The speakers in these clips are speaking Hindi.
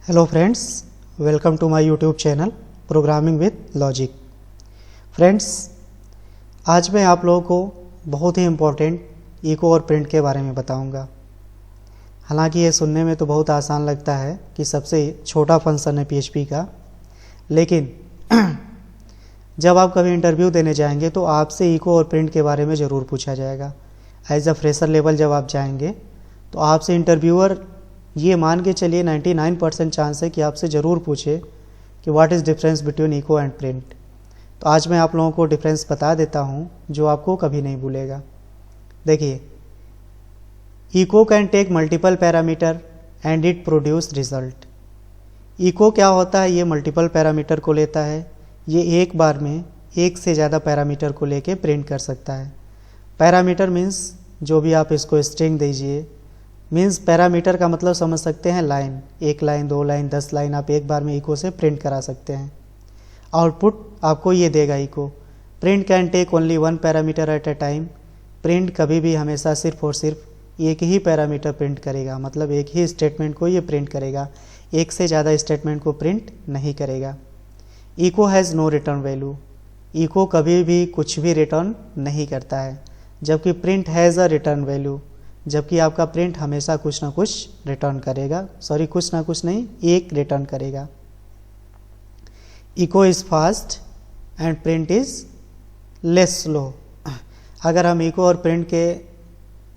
Hello friends, welcome to my YouTube channel programming with logic. Friends, आज मैं आप लोगों को बहुत ही इम्पोर्टेंट इको और प्रिंट के बारे में बताऊंगा। हालांकि ये सुनने में तो बहुत आसान लगता है कि सबसे छोटा फंक्शन है पीएचपी का, लेकिन जब आप कभी इंटरव्यू देने जाएंगे तो आपसे इको और प्रिंट के बारे में ज़रूर पूछा जाएगा। एज अ फ्रेशर लेवल जब आप जाएंगे तो आपसे इंटरव्यूअर ये मान के चलिए 99% चांस है कि आपसे ज़रूर पूछे कि what is difference between echo and print. तो आज मैं आप लोगों को डिफरेंस बता देता हूँ जो आपको कभी नहीं भूलेगा। देखिए, echo can take multiple parameter and it produce result. Echo क्या होता है, ये मल्टीपल पैरामीटर को लेता है, ये एक बार में एक से ज़्यादा पैरामीटर को लेके प्रिंट कर सकता है। पैरामीटर मीन्स जो भी आप इसको स्ट्रिंग दीजिए, मीन्स पैरामीटर का मतलब समझ सकते हैं लाइन, एक लाइन, दो लाइन, 10 लाइन आप एक बार में इको से प्रिंट करा सकते हैं। आउटपुट आपको ये देगा echo. Print can take only one parameter at a time. Print कभी भी हमेशा सिर्फ और सिर्फ एक ही पैरामीटर प्रिंट करेगा, मतलब एक ही स्टेटमेंट को ये प्रिंट करेगा, एक से ज़्यादा स्टेटमेंट को प्रिंट नहीं करेगा। Echo has no return value. Echo कभी भी कुछ भी रिटर्न नहीं करता है, जबकि print has a return value, जबकि आपका प्रिंट हमेशा कुछ ना कुछ रिटर्न करेगा। कुछ ना कुछ नहीं, एक रिटर्न करेगा। Echo is fast and print is less slow. अगर हम इको और प्रिंट के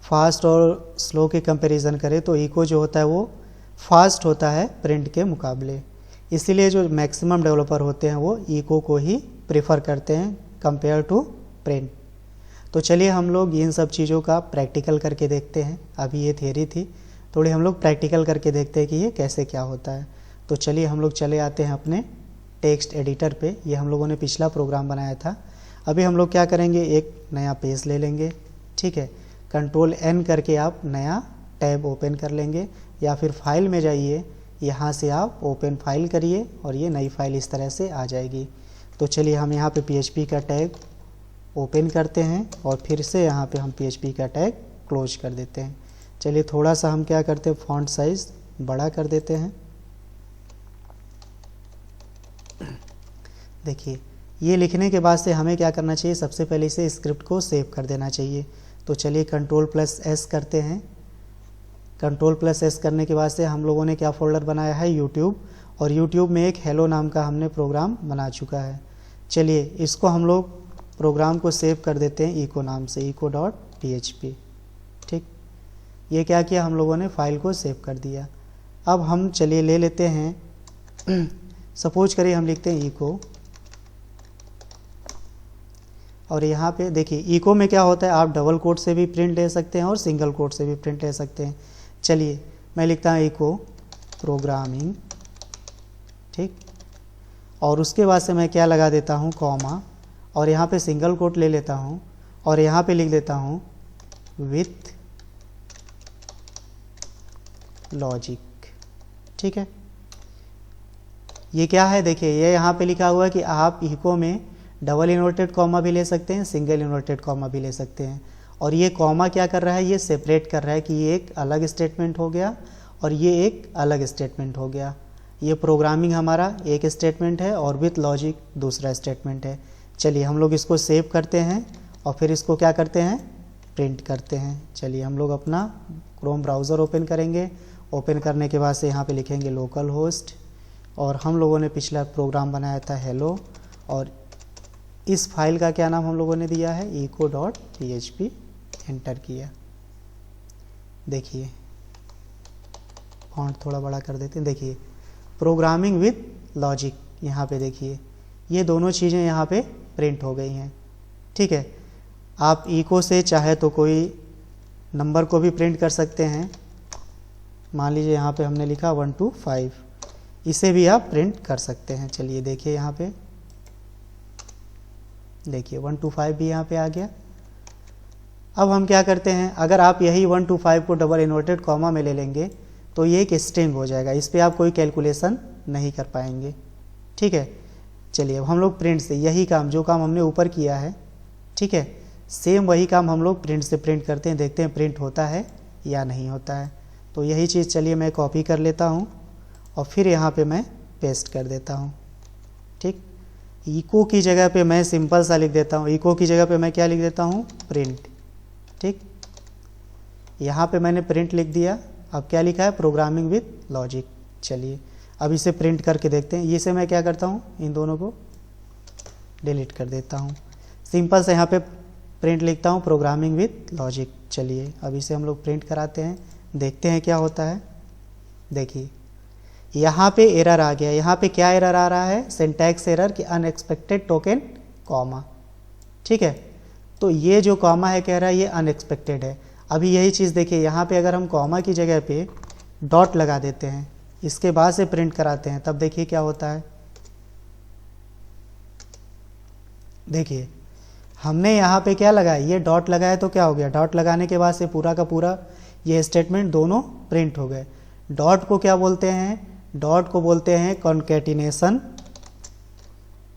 फास्ट और स्लो के कंपैरिजन करें तो इको जो होता है वो फास्ट होता है प्रिंट के मुकाबले। इसीलिए जो मैक्सिमम डेवलपर होते हैं वो इको को ही प्रेफर करते हैं कंपेयर टू प्रिंट। तो चलिए हम लोग इन सब चीज़ों का प्रैक्टिकल करके देखते हैं। अभी ये थियरी थी, थोड़ी हम लोग प्रैक्टिकल करके देखते हैं कि ये कैसे क्या होता है। तो चलिए हम लोग चले आते हैं अपने टेक्स्ट एडिटर पे। ये हम लोगों ने पिछला प्रोग्राम बनाया था। अभी हम लोग क्या करेंगे, एक नया पेज ले लेंगे, ठीक है। कंट्रोल N करके आप नया टैब ओपन कर लेंगे, या फिर फाइल में जाइए, यहाँ से आप ओपन फाइल करिए और ये नई फाइल इस तरह से आ जाएगी। तो चलिए हम यहाँ पे PHP का टैग ओपन करते हैं और फिर से यहाँ पे हम PHP का टैग क्लोज कर देते हैं। चलिए थोड़ा सा हम क्या करते हैं, फॉन्ट साइज बड़ा कर देते हैं। देखिए, ये लिखने के बाद से हमें क्या करना चाहिए, सबसे पहले इसे स्क्रिप्ट को सेव कर देना चाहिए। तो चलिए Ctrl+S करते हैं। Ctrl+S करने के बाद से हम लोगों ने क्या फोल्डर बनाया है, यूट्यूब, और यूट्यूब में एक हेलो नाम का हमने प्रोग्राम बना चुका है। चलिए इसको हम लोग प्रोग्राम को सेव कर देते हैं इको नाम से, eco.php। ठीक, ये क्या किया, हम लोगों ने फाइल को सेव कर दिया। अब हम चलिए ले लेते हैं सपोज करिए हम लिखते हैं इको, और यहाँ पे देखिए इको में क्या होता है, आप डबल कोट से भी प्रिंट ले सकते हैं और सिंगल कोट से भी प्रिंट ले सकते हैं। चलिए मैं लिखता हूँ इको प्रोग्रामिंग, ठीक, और उसके बाद से मैं क्या लगा देता हूँ, कॉमा, और यहाँ पे सिंगल कोट ले लेता हूँ और यहाँ पे लिख देता हूँ विथ लॉजिक। ठीक है, ये क्या है, देखिए ये यहाँ पे लिखा हुआ है कि आप इको में डबल इन्वर्टेड कॉमा भी ले सकते हैं, सिंगल इन्वर्टेड कॉमा भी ले सकते हैं। और ये कॉमा क्या कर रहा है, ये सेपरेट कर रहा है कि ये एक अलग स्टेटमेंट हो गया और ये एक अलग स्टेटमेंट हो गया। ये प्रोग्रामिंग हमारा एक स्टेटमेंट है और विथ लॉजिक दूसरा स्टेटमेंट है। चलिए हम लोग इसको सेव करते हैं और फिर इसको क्या करते हैं, प्रिंट करते हैं। चलिए हम लोग अपना क्रोम ब्राउज़र ओपन करेंगे। ओपन करने के बाद से यहाँ पे लिखेंगे लोकल होस्ट, और हम लोगों ने पिछला प्रोग्राम बनाया था हेलो, और इस फाइल का क्या नाम हम लोगों ने दिया है, eco.php। एंटर किया। देखिए फॉन्ट थोड़ा बड़ा कर देते हैं। देखिए प्रोग्रामिंग विथ लॉजिक, यहाँ पे देखिए ये दोनों चीज़ें यहाँ पे प्रिंट हो गई हैं। ठीक है, आप इको से चाहे तो कोई नंबर को भी प्रिंट कर सकते हैं। मान लीजिए यहाँ पे हमने लिखा 1 to 5, इसे भी आप प्रिंट कर सकते हैं। चलिए देखिए यहाँ पे, देखिए 1 to 5 भी यहाँ पे आ गया। अब हम क्या करते हैं, अगर आप यही 1 to 5 को डबल इन्वर्टेड कॉमा में ले लेंगे तो ये एक स्ट्रिंग हो जाएगा, इस पर आप कोई कैलकुलेशन नहीं कर पाएंगे। ठीक है, चलिए अब हम लोग प्रिंट से यही काम, जो काम हमने ऊपर किया है, ठीक है, सेम वही काम हम लोग प्रिंट से प्रिंट करते हैं, देखते हैं प्रिंट होता है या नहीं होता है। तो यही चीज़ चलिए मैं कॉपी कर लेता हूँ और फिर यहाँ पे मैं पेस्ट कर देता हूँ। ठीक, इको की जगह पे मैं सिंपल सा लिख देता हूँ, इको की जगह पे मैं क्या लिख देता हूँ, प्रिंट। ठीक, यहाँ पे मैंने प्रिंट लिख दिया। अब क्या लिखा है, प्रोग्रामिंग विथ लॉजिक। चलिए अब इसे प्रिंट करके देखते हैं। इसे मैं क्या करता हूँ, इन दोनों को डिलीट कर देता हूँ। सिंपल से यहाँ पे प्रिंट लिखता हूँ, प्रोग्रामिंग विथ लॉजिक। चलिए अब इसे हम लोग प्रिंट कराते हैं, देखते हैं क्या होता है। देखिए यहाँ पे एरर आ गया। यहाँ पे क्या एरर आ रहा है, सिंटैक्स एरर कि अनएक्सपेक्टेड टोकन कॉमा। ठीक है, तो ये जो कॉमा है कह रहा है ये अनएक्सपेक्टेड है। अभी यही चीज़ देखिए, यहाँ पे अगर हम कॉमा की जगह पे डॉट लगा देते हैं, इसके बाद से प्रिंट कराते हैं, तब देखिए क्या होता है। देखिए हमने यहाँ पे क्या लगाया, ये डॉट लगाया तो क्या हो गया, डॉट लगाने के बाद से पूरा का पूरा ये स्टेटमेंट दोनों प्रिंट हो गए। डॉट को क्या बोलते हैं, डॉट को बोलते हैं कॉन्केटिनेशन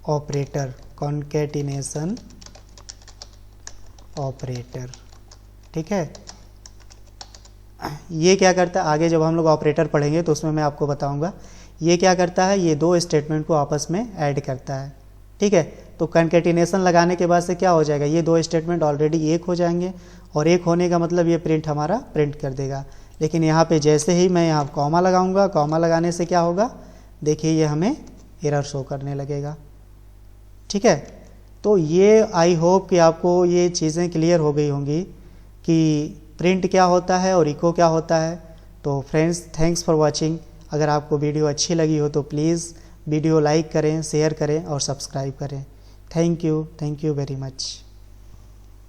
ऑपरेटर, कॉन्केटिनेशन ऑपरेटर। ठीक है, ये क्या करता है, आगे जब हम लोग ऑपरेटर पढ़ेंगे तो उसमें मैं आपको बताऊंगा। ये क्या करता है, ये दो स्टेटमेंट को आपस में ऐड करता है। ठीक है, तो कॉन्केटिनेशन लगाने के बाद से क्या हो जाएगा, ये दो स्टेटमेंट ऑलरेडी एक हो जाएंगे, और एक होने का मतलब ये प्रिंट हमारा प्रिंट कर देगा। लेकिन यहाँ पे जैसे ही मैं यहाँ कॉमा लगाऊंगा, कॉमा लगाने से क्या होगा, देखिए ये हमें एरर शो करने लगेगा। ठीक है, तो ये आई होप कि आपको ये चीज़ें क्लियर हो गई होंगी कि प्रिंट क्या होता है और इको क्या होता है। तो फ्रेंड्स, थैंक्स फॉर वॉचिंग। अगर आपको वीडियो अच्छी लगी हो तो प्लीज़ वीडियो लाइक करें, शेयर करें और सब्सक्राइब करें। Thank you very much.